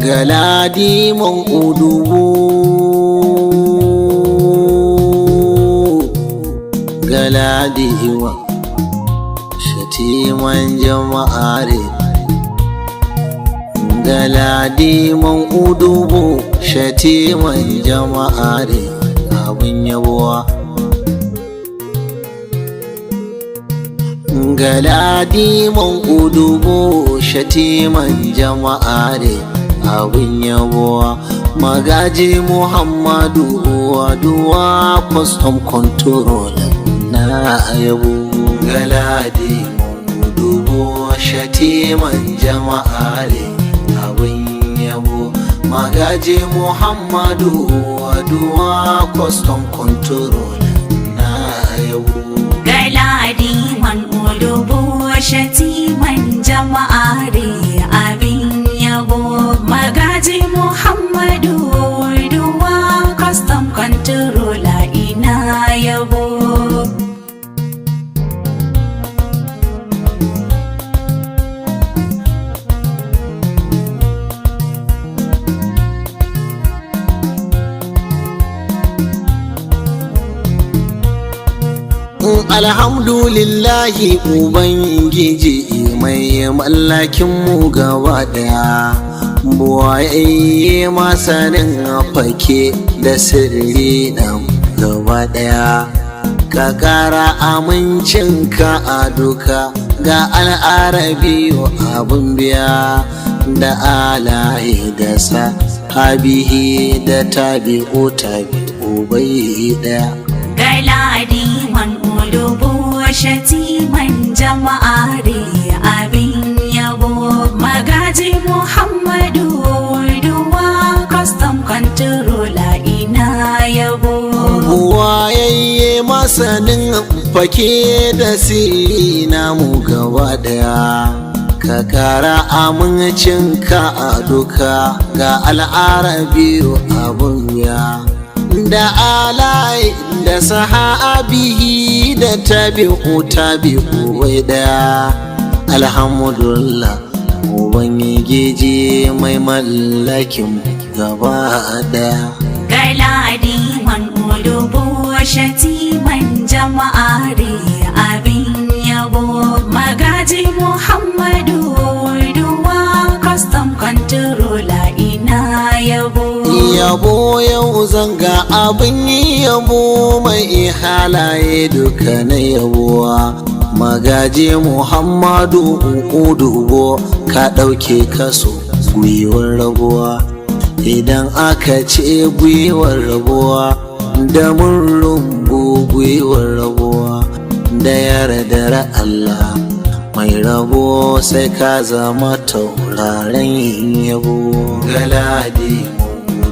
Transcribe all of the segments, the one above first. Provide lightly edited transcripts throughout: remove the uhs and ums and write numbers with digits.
galadiman udubu galadiwa shatiman jama'are galadiman udubu shatiman jama'are abin yabuwa galadiman udubu shatiman jama'are abin yabuwa magaji Muhammadu waduwa custom control na yabo galadiman udubu shatiman jama'are abin yabo magaji Muhammadu waduwa custom control na yabo galadiman udubu shatiman jama'are abin yabo magaji Muhammadu waduwa custom control ina yabo alhamdulillahi ubangiji mai mallakin mu gaba daya buwaye masanin fake da sirri na gaba daya ka kara amincinka a duka ga al'arabi abun biya da alaye da sahabihi da tabi'u bai daya galadiman udubu shatiman jama'are abin yabo magaji Muhammadu waduwa custom control ina yabo wayayye masanin fake da sirri namu gaba daya ka kara amincinka a duka ga al'arabi abun ya da alai da sahabihi da tabi'u wai daya alhamdulillah ubangiji mai mallakin gaba daya galadiman udubu shatiman jama'are abin yabo magaji Muhammadu waduwa custom control ina yabo yabo yau zanga abin yabo mai halaye duka na yabuwa magaji Muhammadu udubo ka ɗauke kaso gwiwar rabuwa idan aka ce gwiwar rabuwa da mun rumbu gwiwar rabuwa da yardar Allah mai rabo sai ka zama tauraren yabo galadi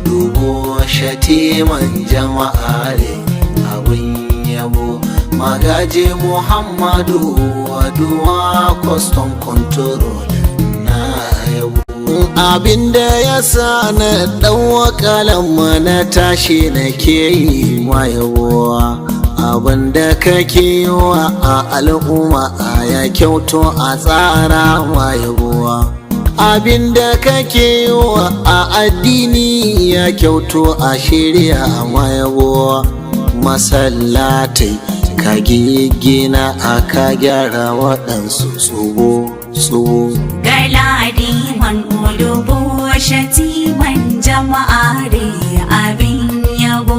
dubu shatiman jama'are abin yabo magaji Muhammadu waduwa custom control na yabo abinda ya sa na ɗauwa kalamma na tashi na ke yi ma yabo abinda kake yi wa a al'umma ya kyauto a tsara ma yabo abinda kake wa a addini ya kyauto a shirya ma yabo masallatai ka gina aka gyara waɗansu tsubo galadiman udubu shatiman jama'are abin yabo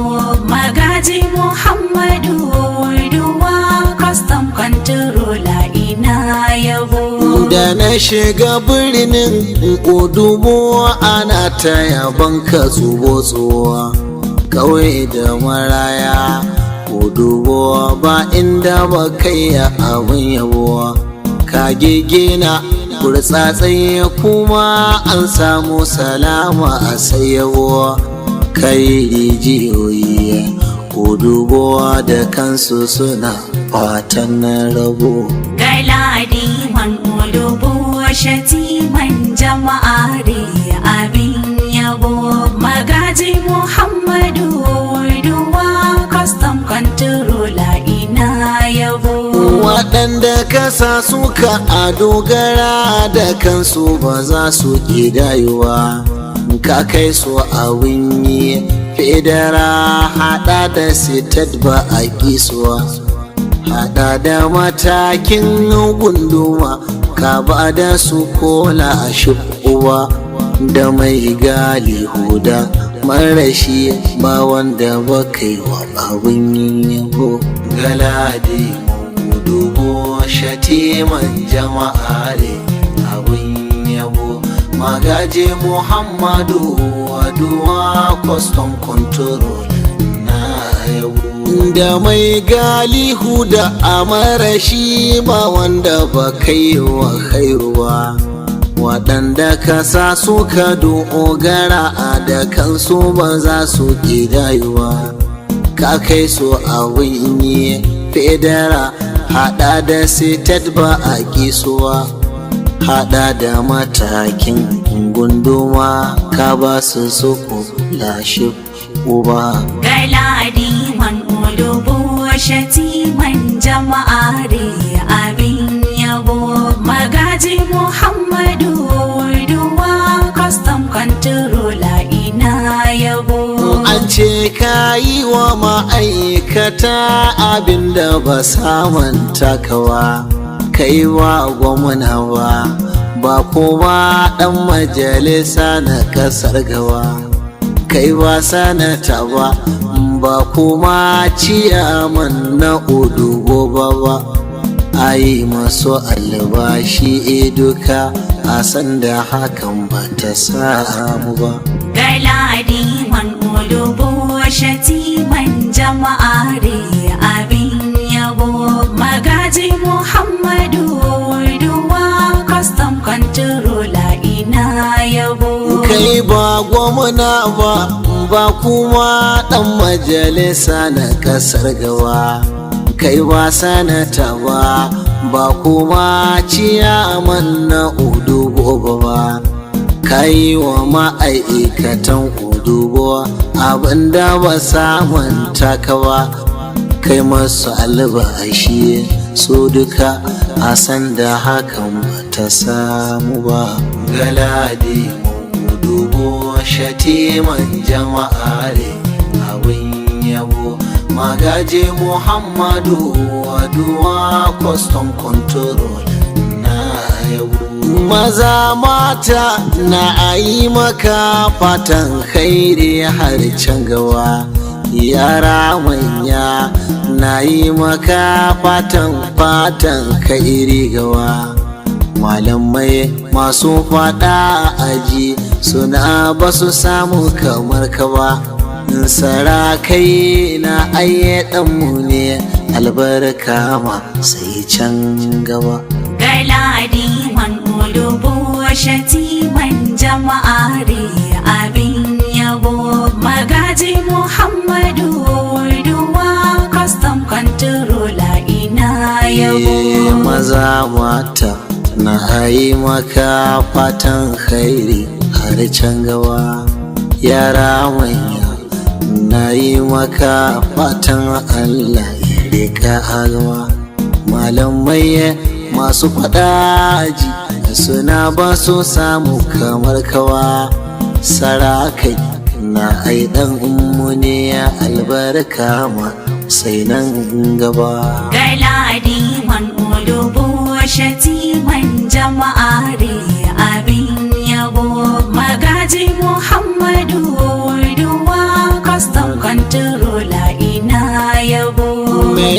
magaji Muhammadu waduwa custom control ina yabo da na shiga birnin udubu ana ta yaban ka tsubo kawai da maraya udubu ba inda ba kai abin yabo ka gina burtsatsaye kuma an samu salama a sayawa kai rijiyoyi udubuwa da kansu suna fatan na rabo galadiman udubu shatiman jama'are abin yabo magaji Muhammadu waduwa custom control ina yabo waɗanda kasa suka a dogara da kansu ba za su ƙidayuwa ka kai su abin yi fedara hada da sitat ba a kisuwa hada da matakin gunduma ka ba da su kola a shubuwa da mai galihu da marashi ba wanda ba kai wa abin yabo galadi dubo shatiman jama'are abin yabo magaje Muhammadu waduwa custom control na yabo da mai galihu da amarashi ba wanda ba kai wa khairuwa waɗanda ka sa suka dogara a da kansu ba za su ƙidayuwa ka kai su abin yi fedara hada da sitat ba a kisuwa hada da matakin gunduma ka ba su suku lashe uba galadi man ulubu shatiman jama'are abin yabo magaji Muhammadu duwa custom control ina yabo an ce ka yi wa ma'aikata abinda ba samanta kawa kai wa gwamna ba kuma dan majalisa na kasar gawa kai ba sanata ba kuma ciyaman na udugo ba a yi masu albashi duka a sanda hakan ba ta samu ba galadi man ulubu shatiman jama'are abin yabo magaji Muhammadu duwa custom control ina yabo kai ba gwamna ba kuma dan majalisa na kasar gawa kai ba sanata ba kuma ciyaman na udugo ba kai wa ma'aikatan udugo abinda ba samun takawa kai masu albashi su duka a sanda hakan ba ta samu ba galadi udugo shatiman jama'are abin yabo magaje Muhammadu waduwa custom control na yabo maza mata na ayi maka fatan khairi har can gawa yara manya na yi maka fatan khairi gawa malamai masu fada aji suna ba su samu kamar ka ba sarakai na ayyadanmu ne albarka ma sai can gaba galadi man ulubu shatiman jama'are abin yabo magaji Muhammadu duwa custom control ina yabo maza mata na yi maka fatan khairi har can gaba yara manya na yi maka fatan Allah ya rika agawa malamai masu fadaji suna ba su samu kamar kawa sarakai na aidan ummu ne ya albarka ma sai nan gaba galadi man ulubu shatiman jama'are abin yabo magaji Muhammadu duwa custom control ina yabo me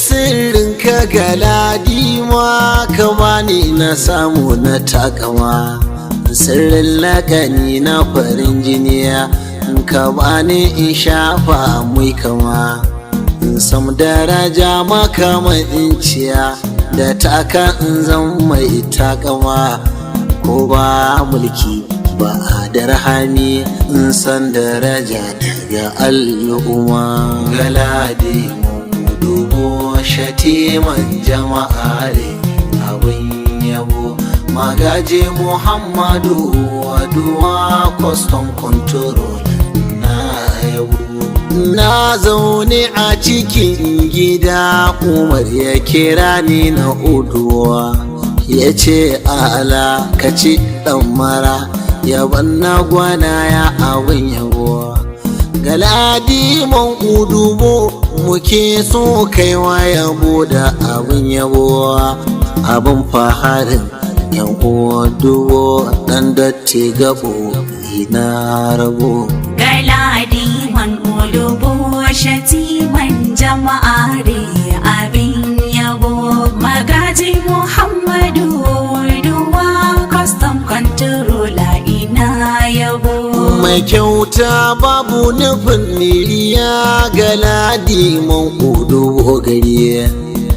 sirrin ka galadi ma ka bani na samu na takama sirrin lakani na farin jiniya ka bani in shafa mai kama sam daraja maka ciya da taka in zan mai takama ko ba mulki ba darhami in san daraja daga al'umma galadi dubo shatiman jama'are abin yabo magaje Muhammadu waduwa custom control na yabo na zaune a cikin gida Umar ya kira ni na uduwa ya ce ala ka ci dan mara yaban na gwana ya abin yabo galadi man udubo muke so kaiwa yabo da abin yabo abin faharin yan uwa dubo dan datti gabo ina rabo galadi man udubo shatiman jama'are abin yabo magaji Muhammadu duwa custom controller ina yabo mai kyauta babu nufin niriya galadi man udubo gari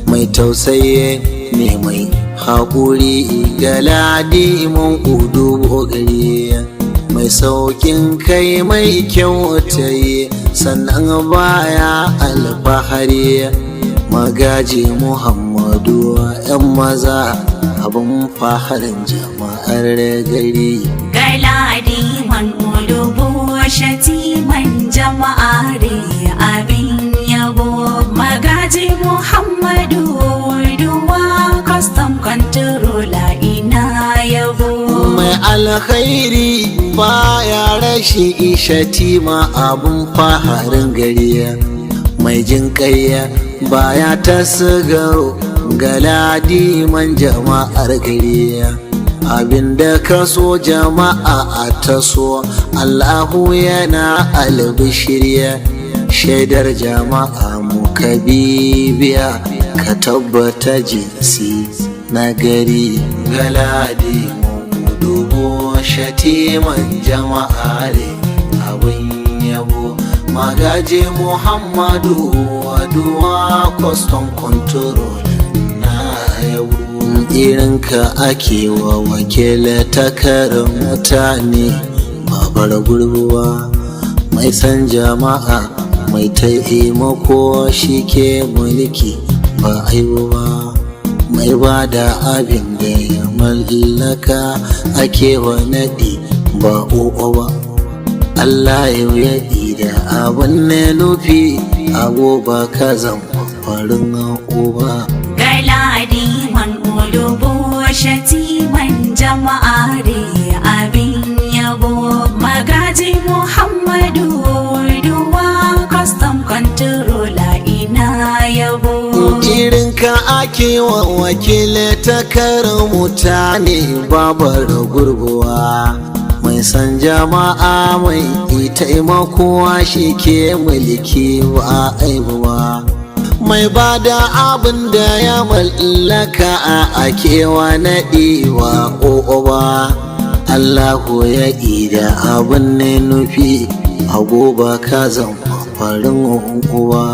mai tausaye ne mai haƙuri galadi man udubo gari mai saukin kai mai kyautaye sannan baya alfahari magaji Muhammadu yan maza abin faharin jama'ar gari galadi man udubo shatiman jama'are abin yabo magaji Muhammadu duwa custom controller ina yabo mai alkhairi baya rashi shatima abin faharin gari mai jin kayya baya ta sigaro galadi man jama'ar gari abinda ka so jama'a a taso Allahu yana albishiriya shaidar jama'a muka bibiya ka tabbata jinsi na gari galadi dubo shatiman jama'a ne abin yabo magaji Muhammadu waduwa custom control na yabo irinka ake wa wakila takarar mutane babar gurbuwa mai san jama'a mai taimako shi ke mulki ba aiwa mai ba da abin da ya mallaka ake wa naɗi ba uwa ba Allah yau ya da abin ne nufi agoba ka zan farin uba galadi man udubo shatiman jama'are abin yabo magaji Muhammadu duwa custom controller ina yabo irinka ake wa wakile takarar mutane babar gurguwa mai san jama'a mai taimakowa shi ke mulki ba aibuwa mai bada abin da ya mallaka a akewa na ɗiwa ba Allahu ya ida abin ne nufi agoba ka zama farin uwa